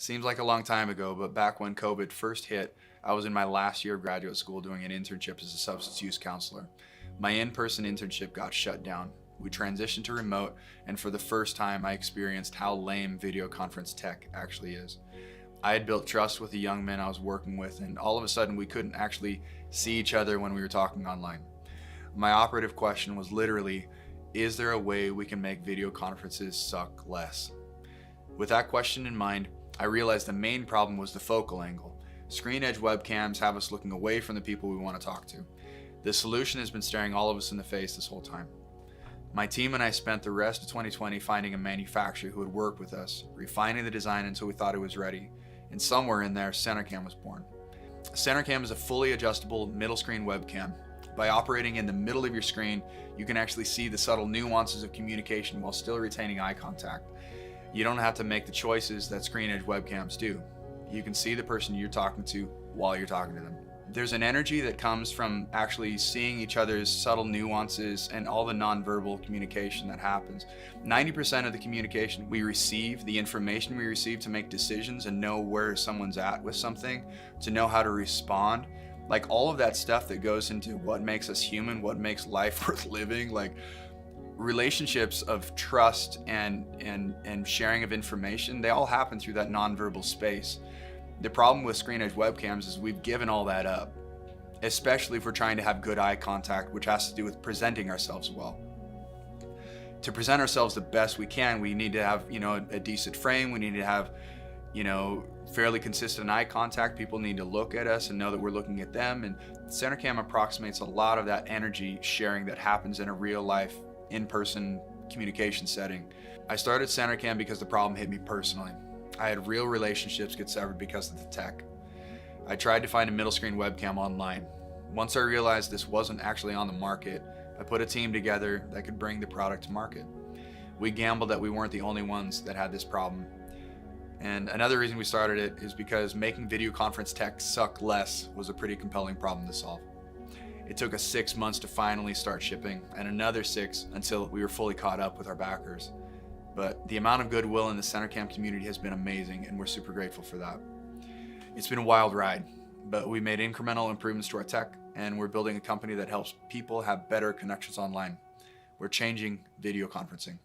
Seems like a long time ago, but back when COVID first hit, I was in my last year of graduate school doing an internship as a substance use counselor. My in-person internship got shut down. We transitioned to remote, and for the first time I experienced how lame video conference tech actually is. I had built trust with the young men I was working with, and all of a sudden we couldn't actually see each other when we were talking online. My operative question was literally, is there a way we can make video conferences suck less? With that question in mind, I realized the main problem was the focal angle. Screen edge webcams have us looking away from the people we want to talk to. The solution has been staring all of us in the face this whole time. My team and I spent the rest of 2020 finding a manufacturer who would work with us, refining the design until we thought it was ready. And somewhere in there, CenterCam was born. CenterCam is a fully adjustable middle screen webcam. By operating in the middle of your screen, you can actually see the subtle nuances of communication while still retaining eye contact. You don't have to make the choices that screen edge webcams do. You can see the person you're talking to while you're talking to them. There's an energy that comes from actually seeing each other's subtle nuances and all the nonverbal communication that happens. 90% of the communication we receive, the information we receive to make decisions and know where someone's at with something, to know how to respond, like all of that stuff that goes into what makes us human, what makes life worth living, like relationships of trust and sharing of information, they all happen through that nonverbal space. The problem with screen edge webcams is we've given all that up, especially if we're trying to have good eye contact, which has to do with presenting ourselves well. To present ourselves the best we can, we need to have, a decent frame. We need to have, fairly consistent eye contact. People need to look at us and know that we're looking at them. And CenterCam approximates a lot of that energy sharing that happens in a real life, in-person communication setting. I started CenterCam because the problem hit me personally. I had real relationships get severed because of the tech. I tried to find a middle screen webcam online. Once I realized this wasn't actually on the market, I put a team together that could bring the product to market. We gambled that we weren't the only ones that had this problem. And another reason we started it is because making video conference tech suck less was a pretty compelling problem to solve. It took us 6 months to finally start shipping, and another 6 until we were fully caught up with our backers. But the amount of goodwill in the CenterCam community has been amazing, and we're super grateful for that. It's been a wild ride, but we made incremental improvements to our tech, and we're building a company that helps people have better connections online. We're changing video conferencing.